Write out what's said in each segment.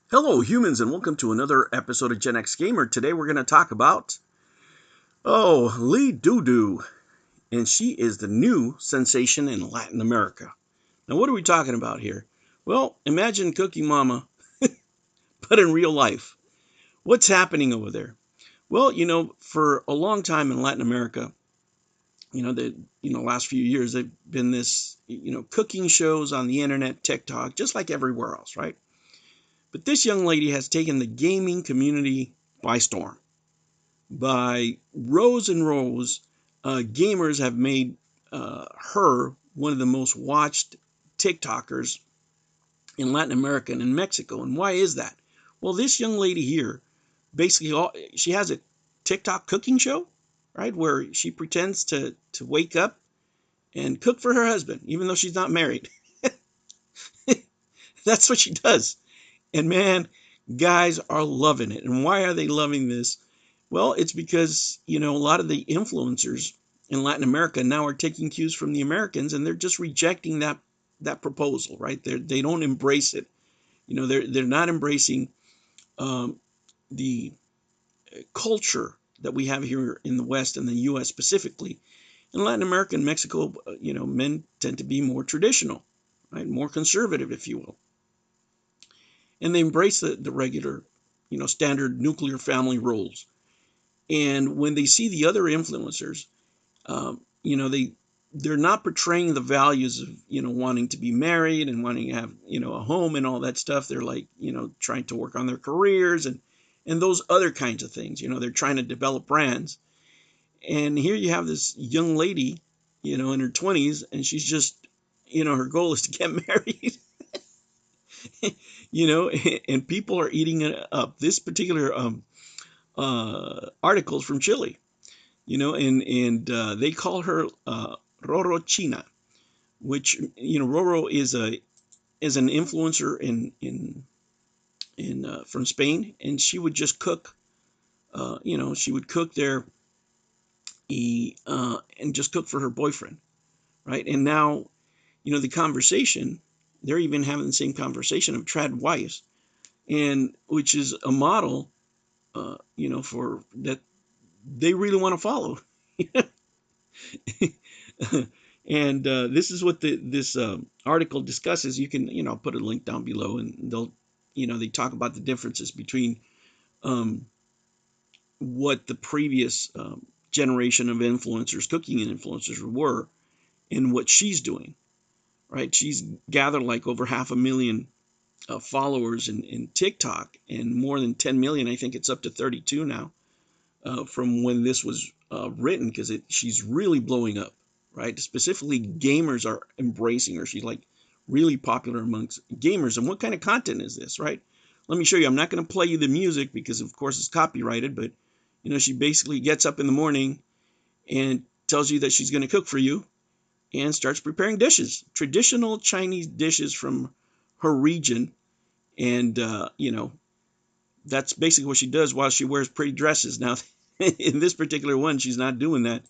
Hello, humans, and welcome to another episode of Gen X Gamer. Today we're going to talk about, Dou Dou, and she is the new sensation in Latin America. Now, what are we talking about here? Well, imagine Cookie Mama, but in real life. What's happening over there? Well, for a long time in Latin America, last few years, they've been this, cooking shows on the internet, TikTok, just like everywhere else, right? But this young lady has taken the gaming community by storm. By rows and rows, gamers have made her one of the most watched TikTokers in Latin America and in Mexico. And why is that? Well, this young lady here, basically, she has a TikTok cooking show, right, where she pretends to wake up and cook for her husband, even though she's not married. That's what she does. And man, guys are loving it. And why are they loving this? Well, it's because, a lot of the influencers in Latin America now are taking cues from the Americans, and they're just rejecting that proposal, right? They don't embrace it. They're not embracing the culture that we have here in the West and the U.S. specifically. In Latin America and Mexico, men tend to be more traditional, right? More conservative, if you will, and they embrace the regular, standard nuclear family roles. And when they see the other influencers, they're not portraying the values of wanting to be married and wanting to have a home and all that stuff. They're like trying to work on their careers and those other kinds of things. They're trying to develop brands. And here you have this young lady, in her 20s, and she's just her goal is to get married. And people are eating it up. This particular articles from Chile, and they call her Roro China, which Roro is an influencer in from Spain, and she would just cook, she would cook there, and just cook for her boyfriend, right? And now, the conversation, they're even having the same conversation of trad wives, and which is a model, for that they really want to follow. And this is what this article discusses. You can, I'll put a link down below, and they talk about the differences between um, what the previous generation of influencers, cooking influencers, were, and what she's doing. Right? She's gathered like over 500,000 followers in TikTok, and more than 10 million. I think it's up to 32 now, from when this was written, because she's really blowing up, right? Specifically, gamers are embracing her. She's like really popular amongst gamers. And what kind of content is this, right? Let me show you. I'm not going to play you the music because, of course, it's copyrighted, but she basically gets up in the morning and tells you that she's going to cook for you and starts preparing dishes, traditional Chinese dishes from her region. And, that's basically what she does while she wears pretty dresses. Now, in this particular one, she's not doing that,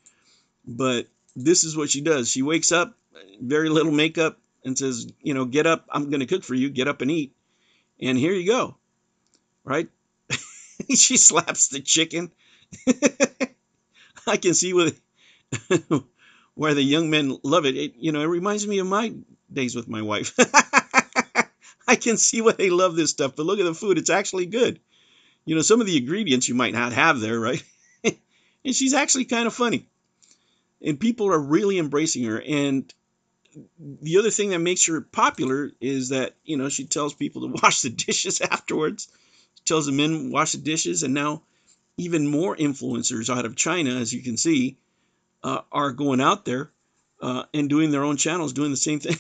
but this is what she does. She wakes up, very little makeup, and says, get up. I'm going to cook for you. Get up and eat. And here you go. Right? She slaps the chicken. I can see where the young men love it. It reminds me of my days with my wife. I can see why they love this stuff, but look at the food. It's actually good. Some of the ingredients you might not have there, right? And she's actually kind of funny. And people are really embracing her. And the other thing that makes her popular is that, she tells people to wash the dishes afterwards. She tells the men wash the dishes. And now even more influencers out of China, as you can see, are going out there and doing their own channels, doing the same thing.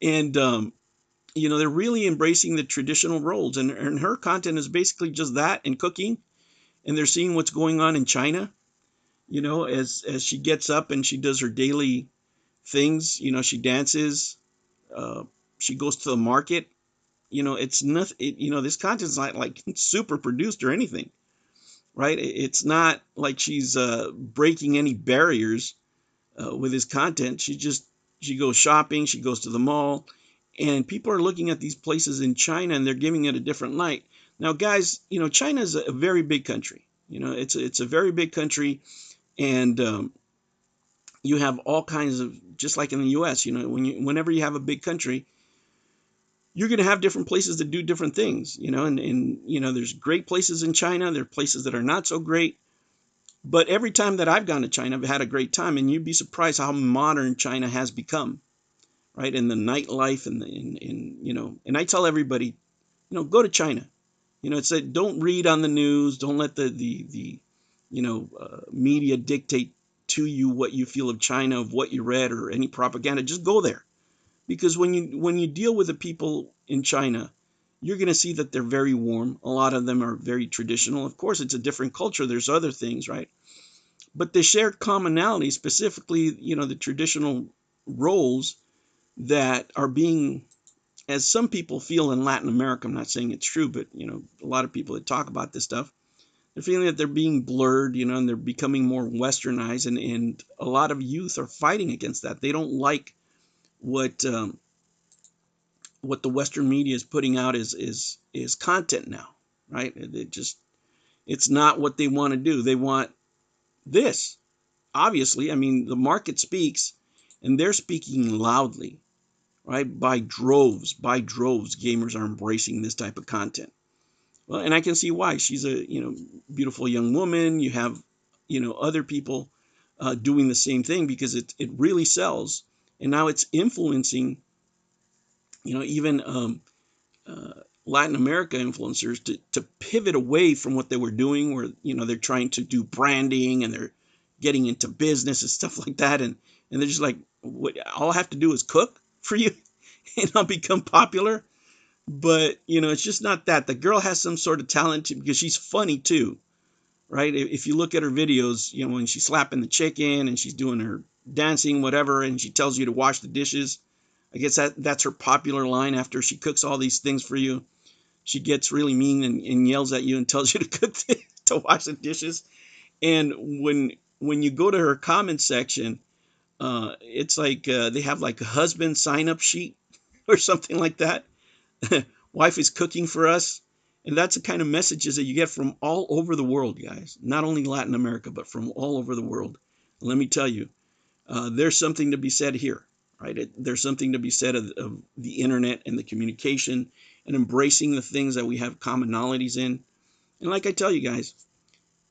And, they're really embracing the traditional roles. And her content is basically just that and cooking. And they're seeing what's going on in China, as she gets up and she does her daily things. She dances, she goes to the market. It's nothing. This content's not like super produced or anything, right? It's not like she's breaking any barriers with his content. She goes shopping, she goes to the mall, And people are looking at these places in China and they're giving it a different light. Now, guys, China is a very big country. It's a very big country, and you have all kinds of, just like in the U.S. Whenever you have a big country, you're going to have different places that do different things. And there's great places in China. There are places that are not so great. But every time that I've gone to China, I've had a great time, and you'd be surprised how modern China has become, right? And the nightlife, and I tell everybody, go to China. It's a, don't read on the news. Don't let the media dictate to you what you feel of China, of what you read, or any propaganda. Just go there, because when you deal with the people in China, you're going to see that they're very warm. A lot of them are very traditional. Of course, it's a different culture. There's other things, right? But they share commonality, specifically, the traditional roles that are being, as some people feel in Latin America, I'm not saying it's true, but a lot of people that talk about this stuff, they're feeling that they're being blurred, and they're becoming more westernized, and a lot of youth are fighting against that. They don't like what the Western media is putting out is content now, right? It's not what they want to do. They want this. Obviously, I mean, the market speaks, and they're speaking loudly, right? By droves, gamers are embracing this type of content. Well, and I can see why. She's a beautiful young woman. You have other people doing the same thing, because it really sells, and now it's influencing even Latin America influencers to pivot away from what they were doing, where they're trying to do branding and they're getting into business and stuff like that, and they're just like, what, all I have to do is cook for you and I'll become popular. But it's just not that. The girl has some sort of talent because she's funny too, right? If you look at her videos, when she's slapping the chicken and she's doing her dancing, whatever, and she tells you to wash the dishes, I guess that's her popular line. After she cooks all these things for you, she gets really mean and yells at you and tells you to to wash the dishes. And when you go to her comment section, it's like they have like a husband sign up sheet or something like that. Wife is cooking for us. And that's the kind of messages that you get from all over the world, guys. Not only Latin America, but from all over the world. And let me tell you, there's something to be said here, right? There's something to be said of the internet and the communication and embracing the things that we have commonalities in. And like I tell you guys,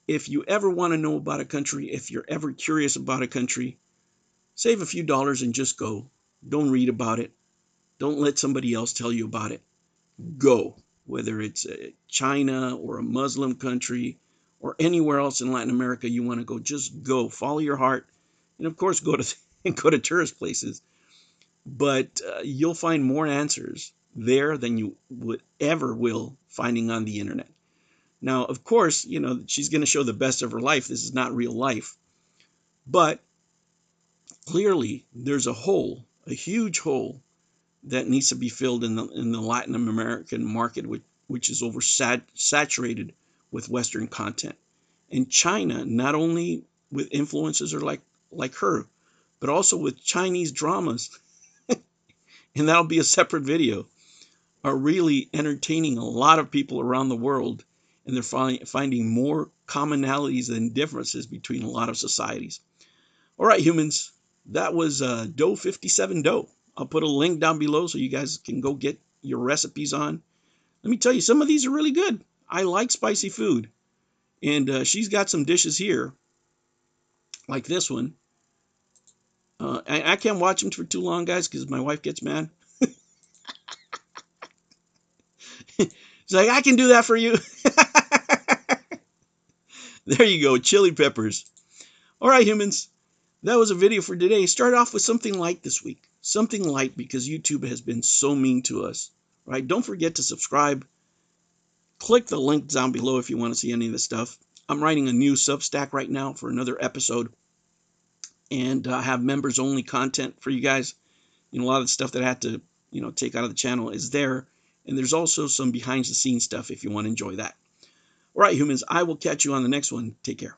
if you ever want to know about a country, if you're ever curious about a country, save a few dollars and just go. Don't read about it. Don't let somebody else tell you about it. Go. Whether it's China or a Muslim country or anywhere else in Latin America you want to go, just go. Follow your heart. And of course, go to tourist places. But you'll find more answers there than you would ever will finding on the internet. Now, of course, she's going to show the best of her life. This is not real life. But clearly, there's a hole, a huge hole that needs to be filled in the Latin American market, which is oversaturated with Western content. And China, not only with influencers are like her, but also with Chinese dramas, and that'll be a separate video, are really entertaining a lot of people around the world, and they're finding more commonalities than differences between a lot of societies. All right, humans, that was Dou 57 Dou. I'll put a link down below so you guys can go get your recipes on. Let me tell you, some of these are really good. I like spicy food, and she's got some dishes here, like this one. I can't watch them for too long, guys, because my wife gets mad. She's like, I can do that for you. There you go, chili peppers. All right, humans, that was a video for today. Start off with something light this week. Something light, because YouTube has been so mean to us. Right? Don't forget to subscribe. Click the link down below if you want to see any of this stuff. I'm writing a new Substack right now for another episode. And I have members only content for you guys. A lot of the stuff that I had to, take out of the channel is there. And there's also some behind the scenes stuff if you want to enjoy that. All right, humans, I will catch you on the next one. Take care.